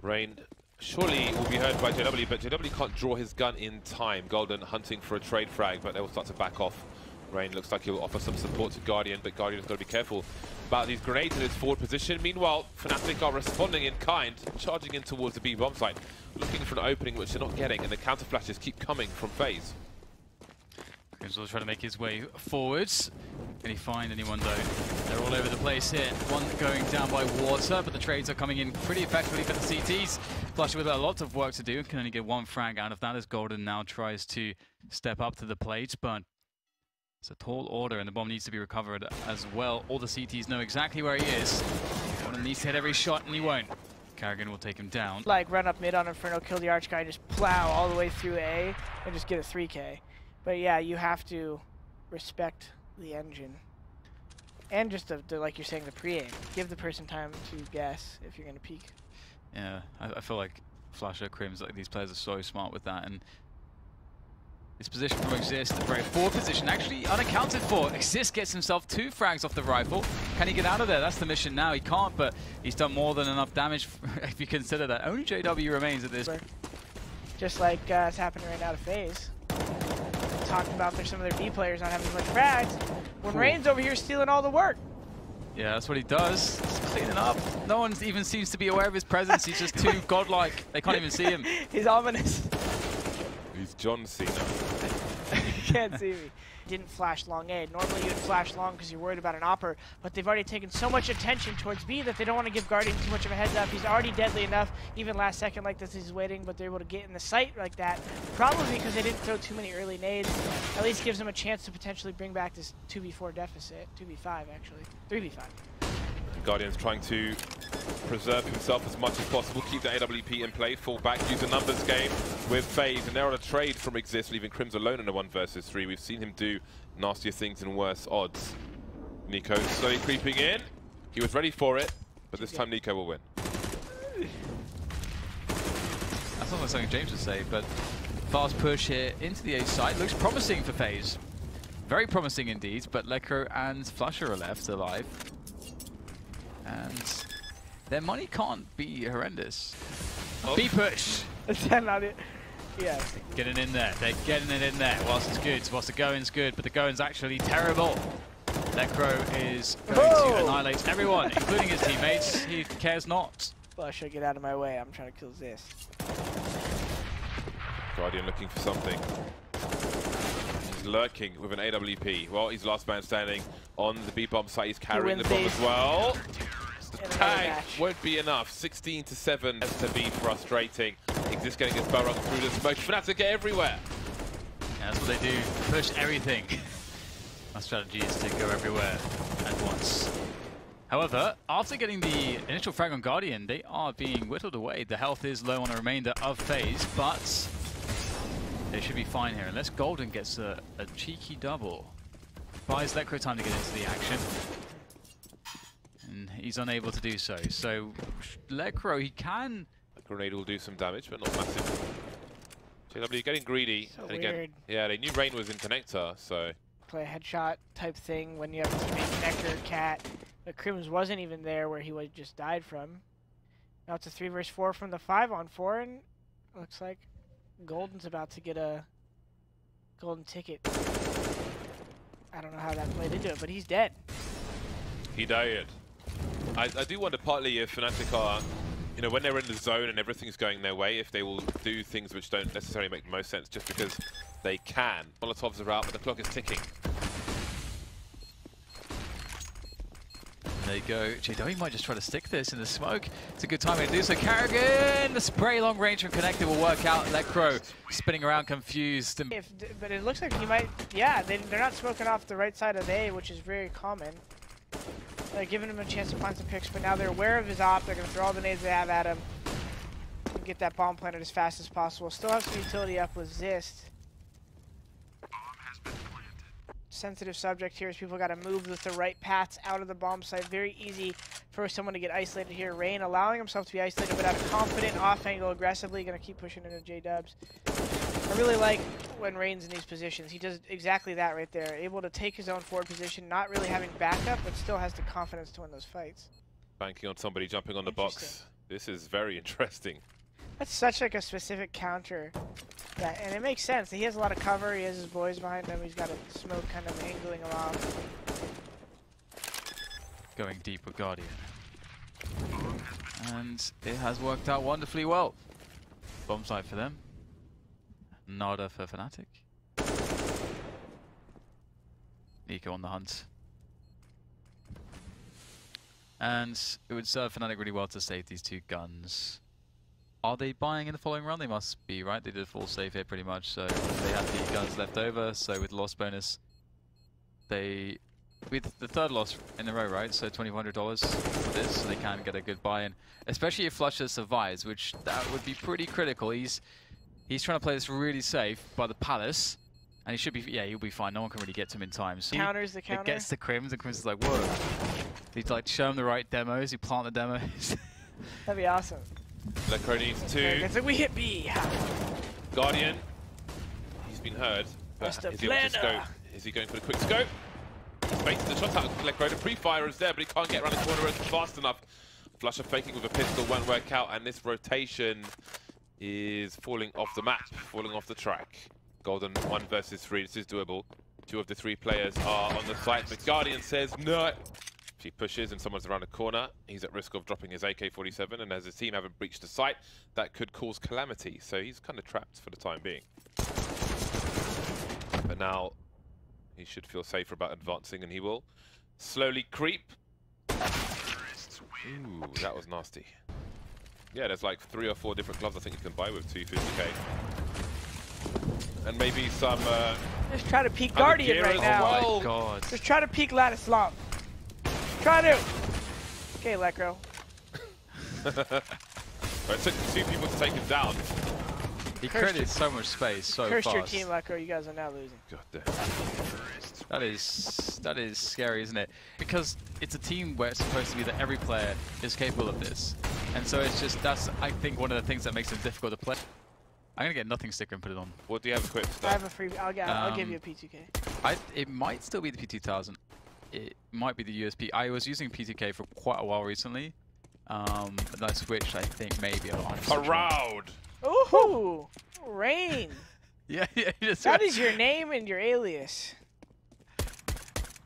Rain surely will be heard by JW, but JW can't draw his gun in time. Golden hunting for a trade frag, but they will start to back off. Rain looks like he'll offer some support to Guardian, but Guardian's got to be careful about these grenades in his forward position. Meanwhile, Fnatic are responding in kind, charging in towards the B bomb site, looking for an opening which they're not getting, and the counter flashes keep coming from FaZe. Crimson trying to make his way forwards. Can he find anyone though? They're all over the place here. One going down by water, but the trades are coming in pretty effectively for the CTs. Flush with a lot of work to do, can only get one frag out of that as Golden now tries to step up to the plate, but it's a tall order and the bomb needs to be recovered as well. All the CTs know exactly where he is. Golden needs to hit every shot and he won't. Karrigan will take him down. Like run up mid on Inferno, kill the Arch guy, just plow all the way through A and just get a 3K. But yeah, you have to respect the engine. And just the like you're saying, the pre-aim. Give the person time to guess if you're going to peek. Yeah, I feel like Flasher, Crims, like these players are so smart with that. And this position from Exist, a very forward position, actually unaccounted for. Exist gets himself 2 frags off the rifle. Can he get out of there? That's the mission now. He can't, but he's done more than enough damage if you consider that. Only JW remains at this. Just like it's happening right now to FaZe. Talking about some of their B players not having as much frags. When Rain's over here stealing all the work. Yeah, that's what he does. He's cleaning up. No one even seems to be aware of his presence. He's just too godlike. They can't even see him. He's ominous. He's John Cena. You can't see me. Didn't flash long A. Normally you'd flash long because you're worried about an opper, but they've already taken so much attention towards B that they don't want to give Guardian too much of a heads up. He's already deadly enough, even last second like this he's waiting, but they're able to get in the sight like that. Probably because they didn't throw too many early nades. At least gives them a chance to potentially bring back this 2v4 deficit. 2v5 actually. 3v5. Guardian's trying to preserve himself as much as possible, keep the AWP in play, fall back, use a numbers game with FaZe, and they're on a trade from Exist, leaving Crims alone in a 1 versus 3. We've seen him do nastier things and worse odds. Nico slowly creeping in. He was ready for it, but this time Nico will win. That's almost something James would say, but fast push here into the A side. Looks promising for FaZe. Very promising indeed, but Lekro and Flusher are left alive. And their money can't be horrendous. Oh. B-push! Yeah. Getting in there. They're getting it in there. Whilst it's good. Whilst the going's good, but the going's actually terrible. Necro is going to annihilate everyone, including his teammates. He cares not. Flusher, get out of my way. I'm trying to kill this. Guardian looking for something. He's lurking with an AWP. Well, he's last man standing on the B-bomb site. He's carrying the bomb as well. The tag won't be enough. 16-7 to be frustrating. Exist getting his barrel through the smoke. Fnatic everywhere. Yeah, that's what they do. Push everything. My strategy is to go everywhere at once. However, after getting the initial frag on Guardian, they are being whittled away. The health is low on the remainder of FaZe, but they should be fine here. Unless Golden gets a cheeky double. Buys Lekro time to get into the action. And he's unable to do so. So, Lekro, he can... A grenade will do some damage, but not massive. JW getting greedy. So and again, weird. Yeah, they knew Rain was in connector, so... Play a headshot type thing when you have a teammate connector, cat. But Crims wasn't even there where he was just died from. Now it's a 3 versus 4 from the 5-on-4, and looks like Golden's about to get a golden ticket. I don't know how that played into it, but he's dead. He died. I do wonder partly if Fnatic are, you know, when they're in the zone and everything's going their way, if they will do things which don't necessarily make the most sense just because they can. Molotovs are out, but the clock is ticking. There you go. JW might just try to stick this in the smoke. It's a good time to do so. Karrigan, the spray long range from connector will work out. Lekro spinning around confused. But it looks like he might, yeah, they're not smoking off the right side of A, which is very common. They're giving him a chance to find some picks, but now they're aware of his op. They're going to throw all the nades they have at him and get that bomb planted as fast as possible. Still have some utility up with Zist. Sensitive subject here is people got to move with the right paths out of the bomb site. Very easy for someone to get isolated here. Rain allowing himself to be isolated, but at a confident off angle, aggressively going to keep pushing into J-dubs. I really like when Rain's in these positions. He does exactly that right there. Able to take his own forward position, not really having backup, but still has the confidence to win those fights. Banking on somebody jumping on the box. This is very interesting. That's such like a specific counter. Yeah, and it makes sense. He has a lot of cover. He has his boys behind him. He's got a smoke kind of angling him off. Going deep with Guardian. And it has worked out wonderfully well. Bomb site for them. Nada for Fnatic. Nico on the hunt. And it would serve Fnatic really well to save these two guns. Are they buying in the following round? They must be, right? They did a full save here pretty much, so they have the guns left over. So with loss bonus, they... with the third loss in a row, right? So $2,500 for this, so they can get a good buy-in. Especially if Flusher survives, which that would be pretty critical. He's trying to play this really safe by the Palace. And he should be, yeah, he'll be fine. No one can really get to him in time. So Counters the counter. It gets to Crims, and Crims is like, whoa. He's like, show him the right demos, he plant the demos. That'd be awesome. Lecro needs two. It's like we hit B. Guardian, he's been heard. But is he on to scope? Is he going for the quick scope? He's baited the shot out of Lecro. The pre-fire is there, but he can't get around the corner fast enough. Flusher faking with a pistol won't work out, and this rotation is falling off the map, falling off the track. Golden 1 versus 3. This is doable. 2 of the 3 players are on the site, but Guardian says no. If he pushes and someone's around the corner, he's at risk of dropping his AK-47, and as his team haven't breached the site, that could cause calamity. So he's kind of trapped for the time being. But now he should feel safer about advancing, and he will slowly creep. Ooh, that was nasty. Yeah, there's like 3 or 4 different gloves I think you can buy with 250k. And maybe some... just try to peek Guardian right now. Oh my god. Just try to peek Ladislav. Try to! Okay, Lecro. It took 2 people to take him down. He created so much space so fast. Curse your team, Lecro. You guys are now losing. God damn. That is scary, isn't it? Because it's a team where it's supposed to be that every player is capable of this. And so it's just, that's, I think, one of the things that makes it difficult to play. I'm gonna get nothing sticker and put it on. What do you have equipped? I have a free. I'll give you a P2K. It might still be the P2000. It might be the USP. I was using P2K for quite a while recently. But I switched, I think, maybe. Around! Ooh! Rain! Yeah. That is your name and your alias.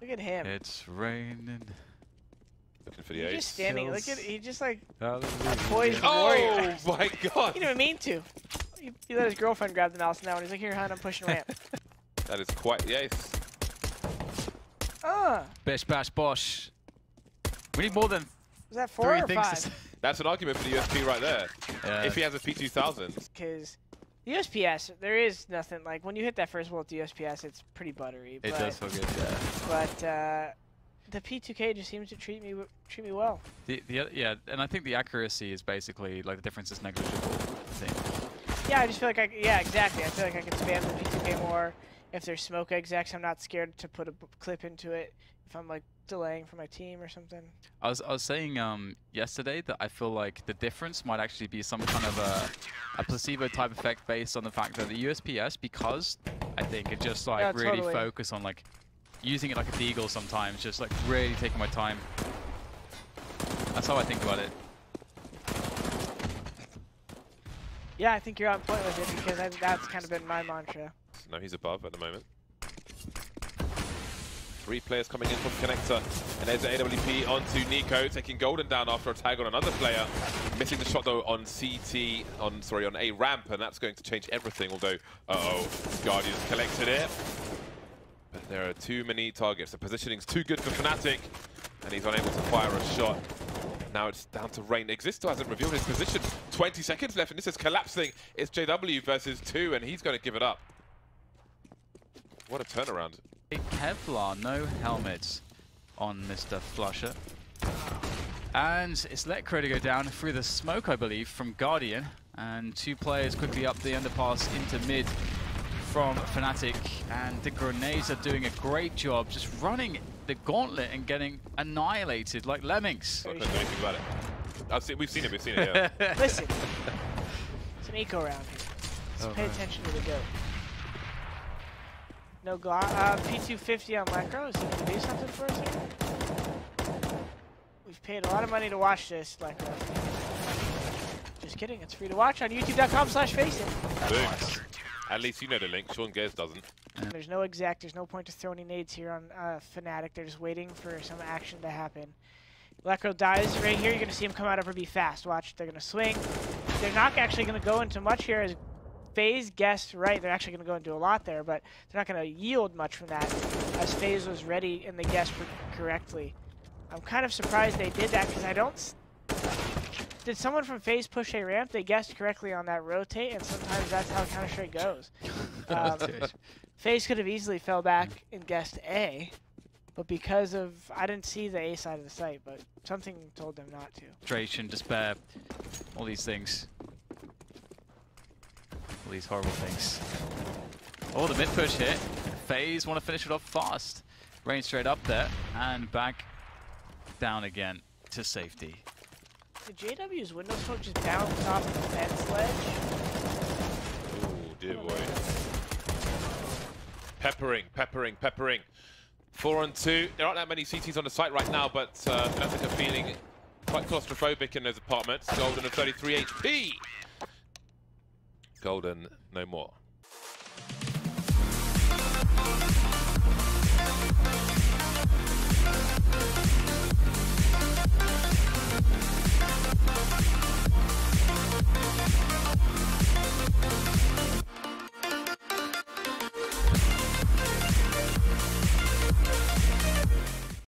Look at him. It's raining. Looking for the He's ace. just standing. Look at, he just like a poised warrior. Oh my god! He didn't even mean to. He let his girlfriend grab the mouse now, and he's like, "Here, hon, I'm pushing ramp." That is quite the ace. Bish bash bosh. We need more than Was that 4 or 3 things 5? That's an argument for the USP right there. Yeah. If he has a P2000. Because the USPS, there is nothing like when you hit that first wall with the USPS, it's pretty buttery. It does feel good, yeah. But the P2K just seems to treat me well. Yeah, and I think the accuracy is basically like the difference is negligible. I think. Yeah, I just feel like yeah, exactly. I feel like I can spam the P2K more. If there's smoke execs, I'm not scared to put a clip into it. If I'm like delaying for my team or something. I was saying yesterday that I feel like the difference might actually be some kind of a placebo type effect based on the fact that the USPS, because I think it just like really focus on like using it like a deagle sometimes, just like really taking my time. That's how I think about it. Yeah, I think you're on point with it because that's kind of been my mantra. No, he's above at the moment. 3 players coming in from Connector, and there's an AWP onto Nico, taking Golden down after a tag on another player. Missing the shot though on CT, on A ramp, and that's going to change everything, although, Guardian's collected it. But there are too many targets. The positioning's too good for Fnatic, and he's unable to fire a shot. Now it's down to Rain. Exist still hasn't revealed his position. 20 seconds left, and this is collapsing. It's JW versus 2, and he's going to give it up. What a turnaround. Kevlar, no helmet on Mr. Flusher. And it's Lecro to go down through the smoke, I believe, from Guardian. And 2 players quickly up the underpass into mid from Fnatic. And the grenades are doing a great job just running the gauntlet and getting annihilated like lemmings. I can't do anything about it. We've seen it, yeah. Listen, it's an eco round here. So pay attention to the goat. No P250 on Lecro. Is he going to do something for us here? We've paid a lot of money to watch this, Lecro. Just kidding. It's free to watch on youtube.com/FaZe. Boom. At least you know the link. Sean Gares doesn't. There's no exact. There's no point to throw any nades here on Fnatic. They're just waiting for some action to happen. Electro dies right here. You're going to see him come out of be fast. Watch. They're going to swing. They're not actually going to go into much here as FaZe guessed right. They're actually going to go into a lot there, but they're not going to yield much from that as FaZe was ready and they guessed correctly. I'm kind of surprised they did that because I don't... Did someone from FaZe push a ramp? They guessed correctly on that rotate, and sometimes that's how Counter-Strike goes. FaZe could have easily fell back and guessed A, but because of... I didn't see the A side of the site, but something told them not to. Frustration, despair, all these things. All these horrible things. Oh, the mid push here. FaZe want to finish it off fast. Rain straight up there, and back down again to safety. The JW's window smoke just bounced off the fence ledge. Oh dear boy. Peppering. 4 on 2. There aren't that many CTs on the site right now, but Fnatic are feeling quite claustrophobic in those apartments. Golden at 33 HP. Golden, no more.